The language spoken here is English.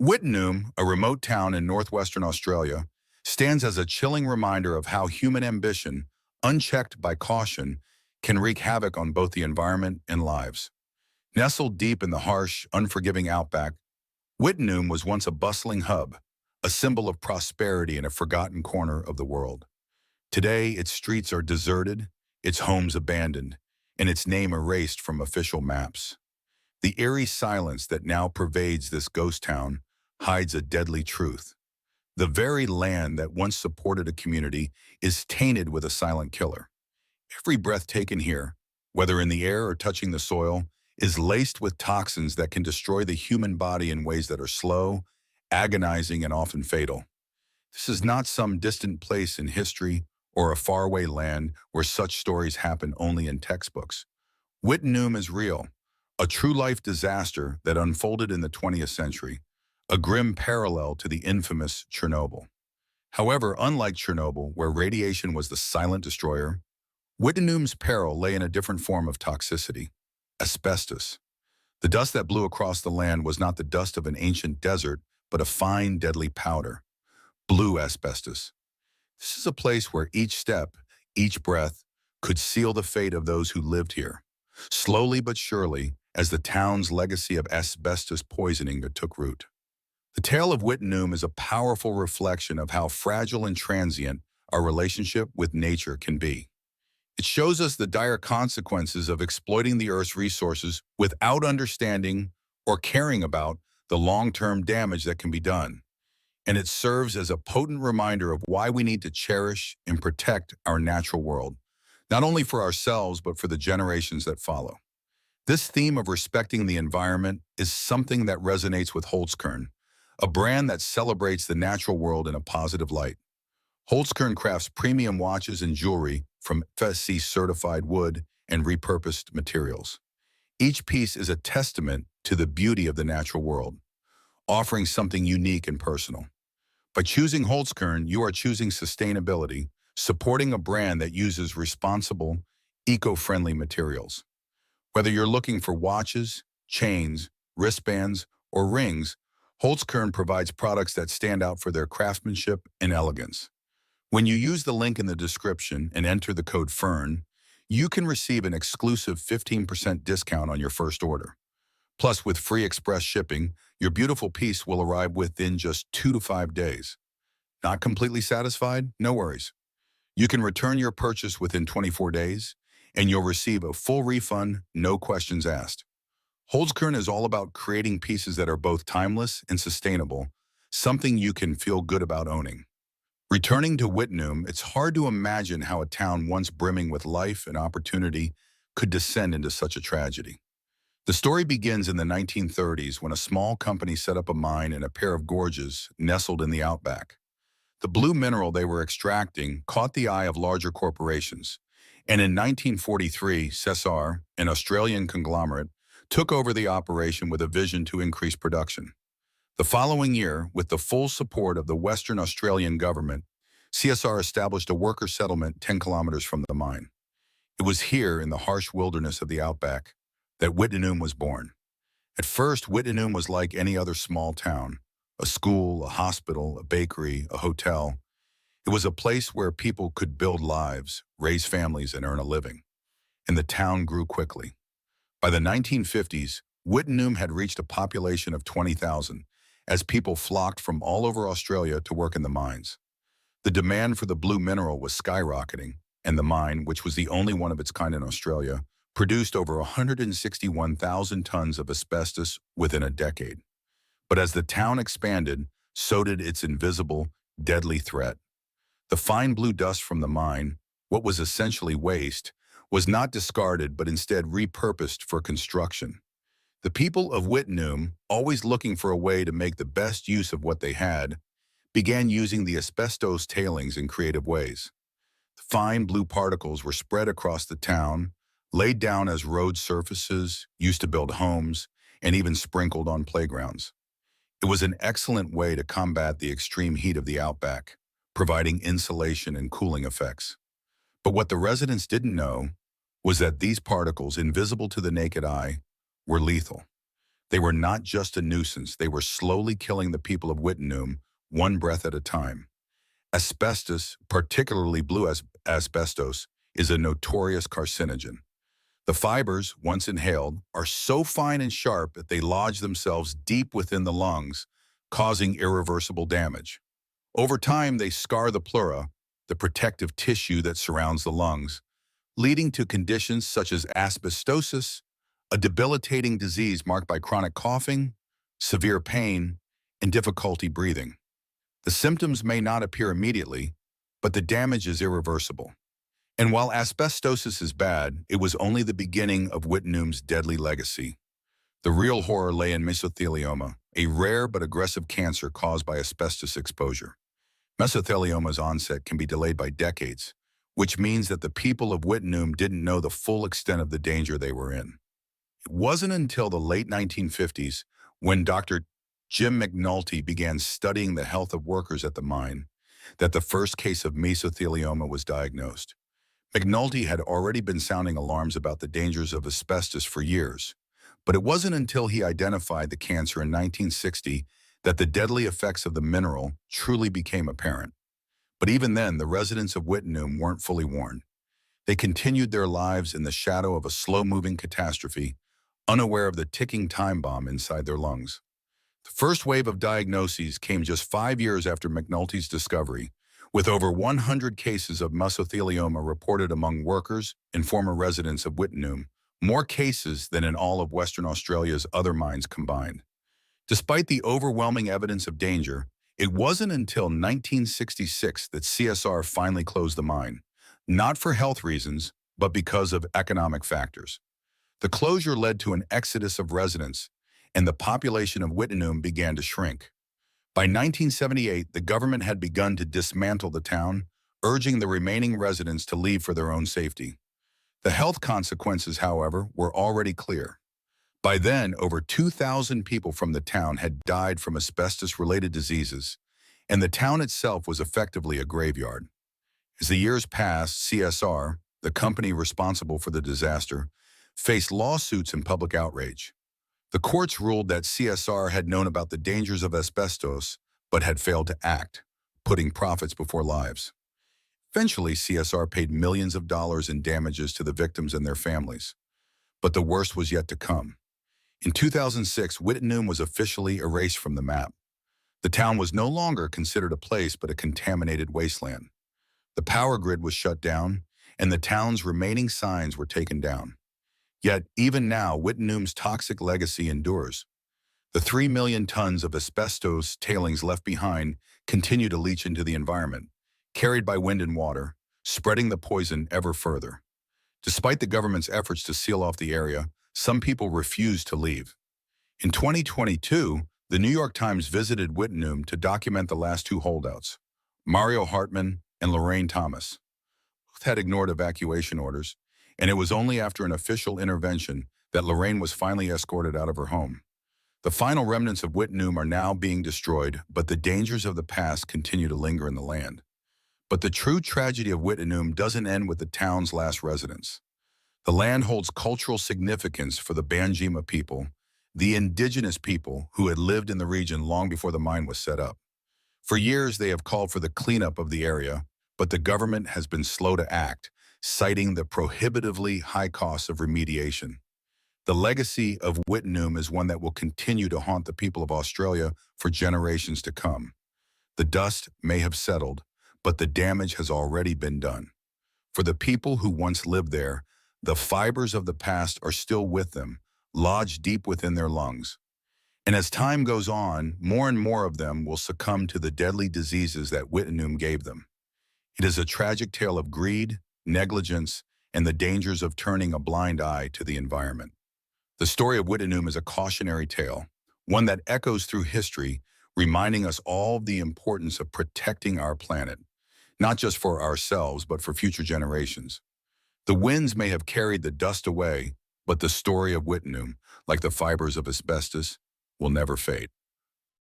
Wittenoom, a remote town in northwestern Australia, stands as a chilling reminder of how human ambition, unchecked by caution, can wreak havoc on both the environment and lives. Nestled deep in the harsh, unforgiving outback, Wittenoom was once a bustling hub, a symbol of prosperity in a forgotten corner of the world. Today, its streets are deserted, its homes abandoned, and its name erased from official maps. The eerie silence that now pervades this ghost town hides a deadly truth. The very land that once supported a community is tainted with a silent killer. Every breath taken here, whether in the air or touching the soil, is laced with toxins that can destroy the human body in ways that are slow, agonizing, and often fatal. This is not some distant place in history or a faraway land where such stories happen only in textbooks. Wittenoom is real, a true-life disaster that unfolded in the 20th century, a grim parallel to the infamous Chernobyl. However, unlike Chernobyl, where radiation was the silent destroyer, Wittenoom's peril lay in a different form of toxicity: asbestos. The dust that blew across the land was not the dust of an ancient desert, but a fine, deadly powder: blue asbestos. This is a place where each step, each breath, could seal the fate of those who lived here. Slowly but surely, as the town's legacy of asbestos poisoning took root. The tale of Wittenoom is a powerful reflection of how fragile and transient our relationship with nature can be. It shows us the dire consequences of exploiting the Earth's resources without understanding or caring about the long-term damage that can be done. And it serves as a potent reminder of why we need to cherish and protect our natural world, not only for ourselves, but for the generations that follow. This theme of respecting the environment is something that resonates with Holzkern, a brand that celebrates the natural world in a positive light. Holzkern crafts premium watches and jewelry from FSC-certified wood and repurposed materials. Each piece is a testament to the beauty of the natural world, offering something unique and personal. By choosing Holzkern, you are choosing sustainability, supporting a brand that uses responsible, eco-friendly materials. Whether you're looking for watches, chains, wristbands, or rings, Holzkern provides products that stand out for their craftsmanship and elegance. When you use the link in the description and enter the code FERN, you can receive an exclusive 15% discount on your first order. Plus, with free express shipping, your beautiful piece will arrive within just 2 to 5 days. Not completely satisfied? No worries. You can return your purchase within 24 days, and you'll receive a full refund, no questions asked. Holzkern is all about creating pieces that are both timeless and sustainable, something you can feel good about owning. Returning to Wittenoom, it's hard to imagine how a town once brimming with life and opportunity could descend into such a tragedy. The story begins in the 1930s when a small company set up a mine in a pair of gorges nestled in the outback. The blue mineral they were extracting caught the eye of larger corporations, and in 1943, Cesar, an Australian conglomerate, took over the operation with a vision to increase production. The following year, with the full support of the Western Australian government, CSR established a worker settlement 10 kilometers from the mine. It was here, in the harsh wilderness of the outback, that Wittenoom was born. At first, Wittenoom was like any other small town: a school, a hospital, a bakery, a hotel. It was a place where people could build lives, raise families, and earn a living. And the town grew quickly. By the 1950s, Wittenoom had reached a population of 20,000, as people flocked from all over Australia to work in the mines. The demand for the blue mineral was skyrocketing, and the mine, which was the only one of its kind in Australia, produced over 161,000 tons of asbestos within a decade. But as the town expanded, so did its invisible, deadly threat. The fine blue dust from the mine, what was essentially waste, was not discarded but instead repurposed for construction. The people of Wittenoom, always looking for a way to make the best use of what they had, began using the asbestos tailings in creative ways. The fine blue particles were spread across the town, laid down as road surfaces, used to build homes, and even sprinkled on playgrounds. It was an excellent way to combat the extreme heat of the outback, providing insulation and cooling effects. But what the residents didn't know was that these particles, invisible to the naked eye, were lethal. They were not just a nuisance, they were slowly killing the people of Wittenoom, one breath at a time. Asbestos, particularly asbestos, is a notorious carcinogen. The fibers, once inhaled, are so fine and sharp that they lodge themselves deep within the lungs, causing irreversible damage. Over time, they scar the pleura, the protective tissue that surrounds the lungs, leading to conditions such as asbestosis, a debilitating disease marked by chronic coughing, severe pain, and difficulty breathing. The symptoms may not appear immediately, but the damage is irreversible. And while asbestosis is bad, it was only the beginning of Wittenoom's deadly legacy. The real horror lay in mesothelioma, a rare but aggressive cancer caused by asbestos exposure. Mesothelioma's onset can be delayed by decades, which means that the people of Wittenoom didn't know the full extent of the danger they were in. It wasn't until the late 1950s, when Dr. Jim McNulty began studying the health of workers at the mine, that the first case of mesothelioma was diagnosed. McNulty had already been sounding alarms about the dangers of asbestos for years, but it wasn't until he identified the cancer in 1960 that the deadly effects of the mineral truly became apparent. But even then, the residents of Wittenoom weren't fully warned. They continued their lives in the shadow of a slow-moving catastrophe, unaware of the ticking time bomb inside their lungs. The first wave of diagnoses came just 5 years after McNulty's discovery, with over 100 cases of mesothelioma reported among workers and former residents of Wittenoom, more cases than in all of Western Australia's other mines combined. Despite the overwhelming evidence of danger, it wasn't until 1966 that CSR finally closed the mine, not for health reasons, but because of economic factors. The closure led to an exodus of residents, and the population of Wittenoom began to shrink. By 1978, the government had begun to dismantle the town, urging the remaining residents to leave for their own safety. The health consequences, however, were already clear. By then, over 2,000 people from the town had died from asbestos-related diseases, and the town itself was effectively a graveyard. As the years passed, CSR, the company responsible for the disaster, faced lawsuits and public outrage. The courts ruled that CSR had known about the dangers of asbestos, but had failed to act, putting profits before lives. Eventually, CSR paid millions of dollars in damages to the victims and their families. But the worst was yet to come. In 2006, Wittenoom was officially erased from the map. The town was no longer considered a place but a contaminated wasteland. The power grid was shut down, and the town's remaining signs were taken down. Yet, even now, Wittenoom's toxic legacy endures. The 3 million tons of asbestos tailings left behind continue to leach into the environment, carried by wind and water, spreading the poison ever further. Despite the government's efforts to seal off the area, some people refuse to leave. In 2022, the New York Times visited Wittenoom to document the last two holdouts, Mario Hartman and Lorraine Thomas. Both had ignored evacuation orders, and it was only after an official intervention that Lorraine was finally escorted out of her home. The final remnants of Wittenoom are now being destroyed, but the dangers of the past continue to linger in the land. But the true tragedy of Wittenoom doesn't end with the town's last residents. The land holds cultural significance for the Banjima people, the indigenous people who had lived in the region long before the mine was set up. For years, they have called for the cleanup of the area, but the government has been slow to act, citing the prohibitively high costs of remediation. The legacy of Wittenoom is one that will continue to haunt the people of Australia for generations to come. The dust may have settled, but the damage has already been done. For the people who once lived there, the fibers of the past are still with them, lodged deep within their lungs. And as time goes on, more and more of them will succumb to the deadly diseases that Wittenoom gave them. It is a tragic tale of greed, negligence, and the dangers of turning a blind eye to the environment. The story of Wittenoom is a cautionary tale, one that echoes through history, reminding us all of the importance of protecting our planet, not just for ourselves, but for future generations. The winds may have carried the dust away, but the story of Wittenoom, like the fibers of asbestos, will never fade.